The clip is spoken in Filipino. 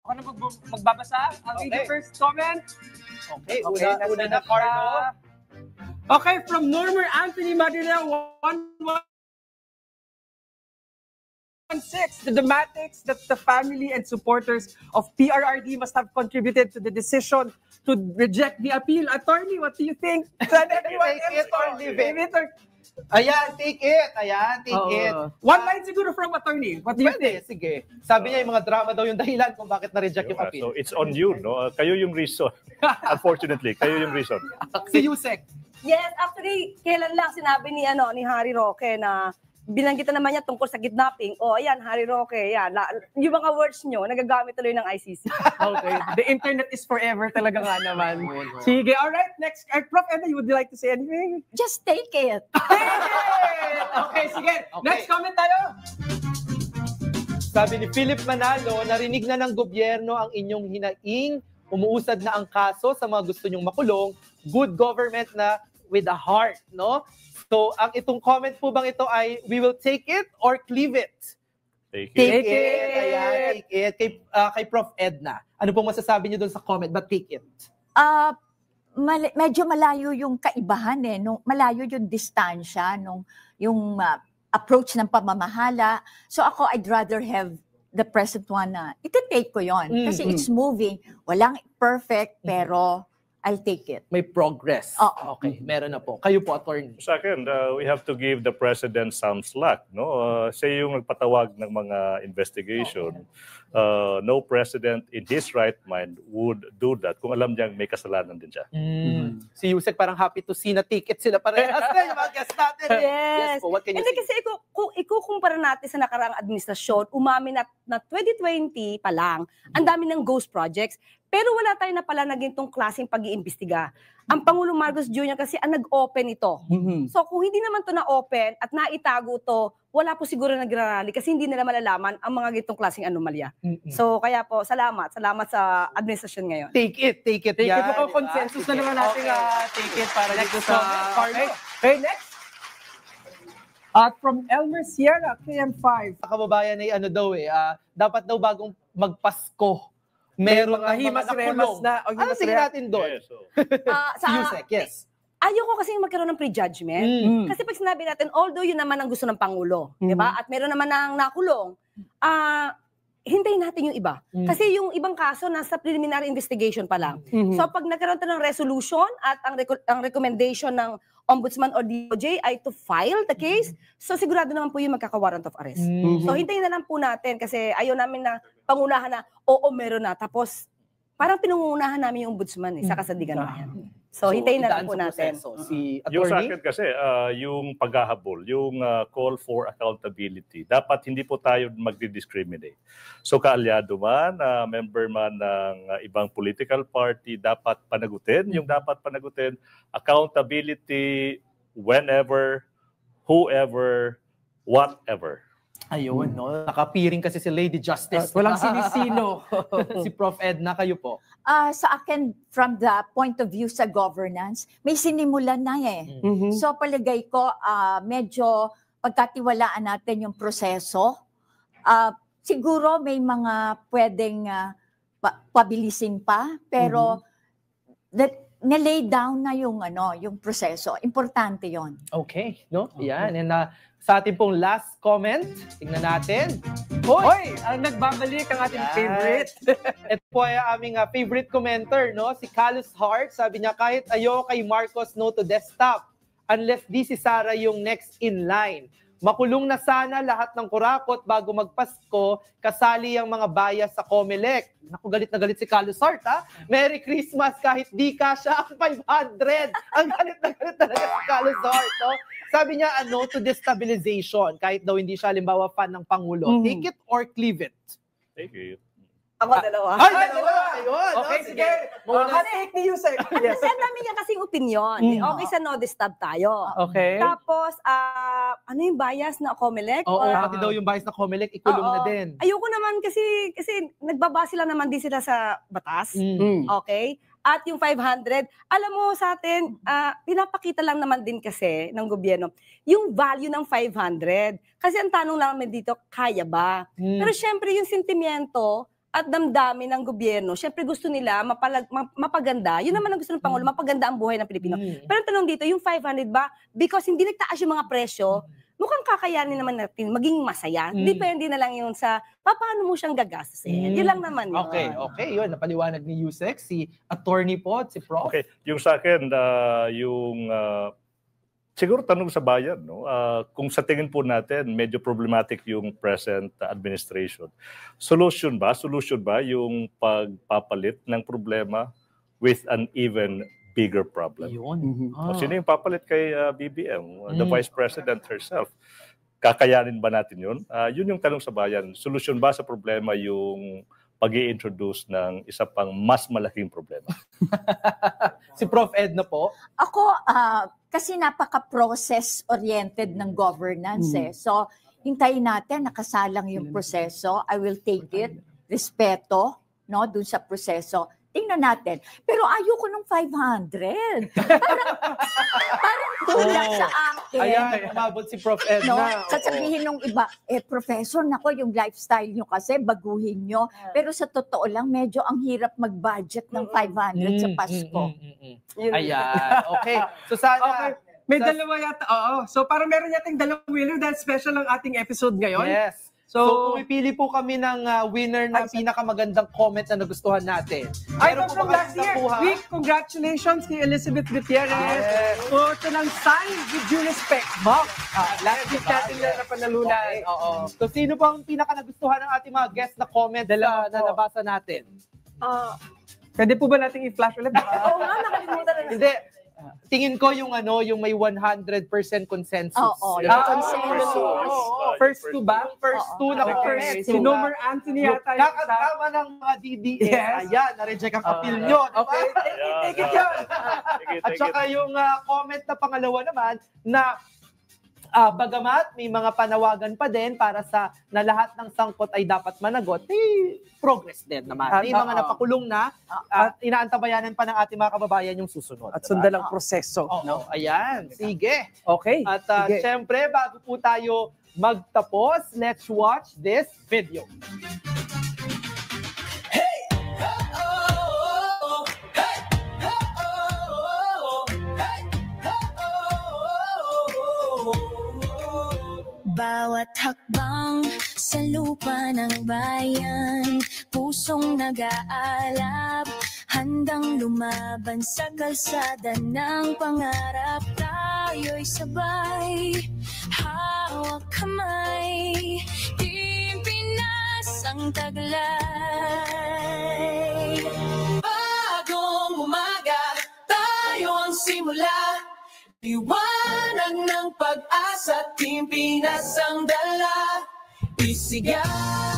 Ako na magbabasa. I'll read the first comment. Okay, una na, Carlo. Okay, from Normer Anthony Madrina, 116. The dramatics that the family and supporters of PRRD must have contributed to the decision to reject the appeal. Attorney, what do you think? Take it or leave it. Ayan, take it. Ayan, take it. One line siguro from attorney. What do you think? Sige. Sabi niya yung mga drama daw yung dahilan kung bakit na-reject yung appeal. So it's on you, no? Kayo yung reason. Unfortunately, kayo yung reason. Si Yusek. Yes, actually, kailan lang sinabi ni Harry Roque na binanggitan naman niya tungkol sa kidnapping. Oh, ayan, Harry Roque, yan. Yung mga words nyo, nagagamit tuloy ng ICC. Okay. The internet is forever talaga nga naman. Sige, alright. Next, Prof. Edna, you would like to say anything? Just take it. Okay, sige. Okay. Next comment tayo. Sabi ni Philip Manalo, narinig na ng gobyerno ang inyong hinaing, umuusad na ang kaso sa mga gusto nyong makulong, good government na with a heart, no? So, ang itong comment po bang ito ay, we will take it or cleave it? Take it. Ayan, take it. Kay Prof. Edna, ano pong masasabi niyo doon sa comment, but take it? Medyo malayo yung kaibahan eh. Malayo yung distansya, yung approach ng pamamahala. So ako, I'd rather have the present one na, iti-take ko yon. Kasi it's moving. Walang perfect, pero I'll take it. May progress. Okay, meron na po. Kayo po, attorney. Sa akin, we have to give the president some slack, no? Siya yung nagpatawag ng mga investigation. No president in his right mind would do that kung alam niyang may kasalanan din siya. Si Yusek parang happy to see na ticket sila parehas na yung mga guest natin. Yes. Po, what can you say? Kasi kung ikukumpara natin sa nakaraang administrasyon, umamin na 2020 pa lang, ang dami ng ghost projects. Pero wala tayo na pala naging tong klaseng pag-iimbestiga. Ang Pangulong Marcos Jr. kasi ang nag-open ito. So kung hindi naman to na-open at naitago to, wala po siguro nagrarally kasi hindi nila malalaman ang mga gitong klaseng anomalya. So kaya po, salamat sa administrasyon ngayon. Take it. Take it. Consensus na naman natin take it para dito sa Carlo. Okay, next. At from Elmer Sierra, KM5. Kababayan ay dapat daw bagong magpasko. Meron mga himas-remas na. Ano sige natin doon? Si Yusek, yes. Ayoko kasi magkaroon ng prejudgment. Kasi pag sinabi natin, although yun naman ang gusto ng Pangulo, di ba? At meron naman ng nakulong, hintayin natin yung iba. Kasi yung ibang kaso, nasa preliminary investigation pa lang. So pag nagkaroon tayo ng resolution at ang recommendation ng Ombudsman or DOJ ay to file the case, so sigurado naman po yung magkaka-warrant of arrest. So hintayin na lang po natin kasi ayaw namin na pangunahan na, oo, meron na. Tapos parang pinungunahan namin yung Ombudsman sa kasandigan namin. So hintayin na lang po natin. Si yung sa attorney? akin kasi, yung paghahabol, yung call for accountability, dapat hindi po tayo magdi-discriminate. So kaalyado man, member man ng ibang political party, dapat panagutin. Yung dapat panagutin, accountability whenever, whoever, whatever. Ayun, no? Nakapiring kasi si Lady Justice. Walang sinisino. Si Prof. Edna, kayo po. Sa akin, from the point of view sa governance, may sinimulan na eh. So palagay ko, medyo pagkatiwalaan natin yung proseso. Siguro may mga pwedeng pabilisin pa, pero nilay down na yung proseso. Importante yon. Okay, no? Yan. And sa ating pong last comment, tingnan natin. Hoy! Ang nagbabalik ang ating favorite. Ito po ay aming favorite commenter, no? Si Carlos Hart. Sabi niya, kahit ayaw kay Marcos no to desktop, unless di si Sara yung next in line. Makulong na sana lahat ng kurakot bago magpasko, kasali ang mga bias sa COMELEC. Naku, galit na galit si Carlos Hart, ha? Merry Christmas kahit di ka siya ang 500. Ang galit na galit talaga si Carlos Hart, no? Sabi niya, to destabilization, kahit daw hindi siya, halimbawa, fan ng Pangulo. Take it or cleave it? Take it. Ako dalawa. Ay, dalawa! Ayun! Okay, sige. Take ni Yusek. Yes. Ang dami niya kasing opinion. Okay sa no disturb tayo. Okay. Tapos, ano yung bias na COMELEC? Oo, pati daw yung bias na COMELEC, ikulong na din. Ayoko naman kasi nagbabase lang naman din sila sa batas. Okay? At yung 500, alam mo sa atin, pinapakita lang naman din kasi ng gobyerno yung value ng 500. Kasi ang tanong lang namin dito, kaya ba? Pero syempre yung sentimiento at damdamin ng gobyerno, syempre gusto nila mapaganda. Yun naman ang gusto ng Pangulo, mapaganda ang buhay ng Pilipino. Pero ang tanong dito, yung 500 ba, because hindi nagtaas yung mga presyo, mukhang kakayanin naman natin maging masaya. Depende na lang yun sa paano mo siyang gagastusin. Yun lang naman yun. Okay, yun. Napaliwanag ni Yusek, si attorney po, si Prof. Okay, yung sa akin, siguro tanong sa bayan, no? Kung sa tingin po natin, medyo problematic yung present administration. Solution ba yung pagpapalit ng problema with an even bigger problem? Yun. Sino yung papalit kay BBM? The Vice President herself. Kakayanin ba natin yun? Yun yung tanong sa bayan. Solusyon ba sa problema yung pag-i-introduce ng isa pang mas malaking problema? Si Prof. Edna po. Ako, kasi napaka-process-oriented ng governance eh. So, hintayin natin, nakasalang yung proseso. I will take it, respeto, no, dun sa proseso. Tingnan natin. Pero ayoko nung 500. Parang kulang sa akin. Ayan, umabot si Prof. No, Edna. sasabihin nung iba, professor, nako, yung lifestyle nyo kasi, baguhin nyo. Pero sa totoo lang, medyo ang hirap mag-budget ng 500 sa Pasko. Ayan, okay. So sana... May dalawa yata. Oo. So parang meron yating dalawang winner dahil special ang ating episode ngayon. Yes. So pumipili po kami ng winner na pinakamagandang comment na nagustuhan natin. Ito po from ba last kayong year. nakuha? Week, congratulations kay Elizabeth Gutierrez. Yes. So, ito ng sign with due respect. Mark. Last week natin na napanalunan. Okay, oo. So sino po ang pinaka nagustuhan ng ating mga guest na comment na nabasa natin? Pwede po ba natin i-flash ulit? Oo nga, nakalimutan na. Hindi. Tingin ko yung yung may 100% consensus. Oo, yung consensus. First two ba? First two na Okay. Si Nomer Anthony yata. yung isa. Kakasama ng mga DDS. Yes. Ayan, na-reject ang appeal nyo. Okay, take it yun. At saka yung comment na pangalawa naman na bagamat may mga panawagan pa din para sa na lahat ng sangkot ay dapat managot, progress din naman. May mga napakulong na at inaantabayanan pa ng ating mga kababayan yung susunod. At sundan ang proseso. Oo, ayan. Sige. Okay. At sige. syempre, bago po tayo magtapos, let's watch this video. Bawat hakbang sa lupa ng bayan, pusong nag-aalab, handang lumaban sa kalsada ng pangarap. Tayo'y sabay, hawak kamay, Team Pinas ang taglay. Bagong umaga, tayo ang simula, liwanag ng pag-asa, Team Pinas ang dala, isigaw.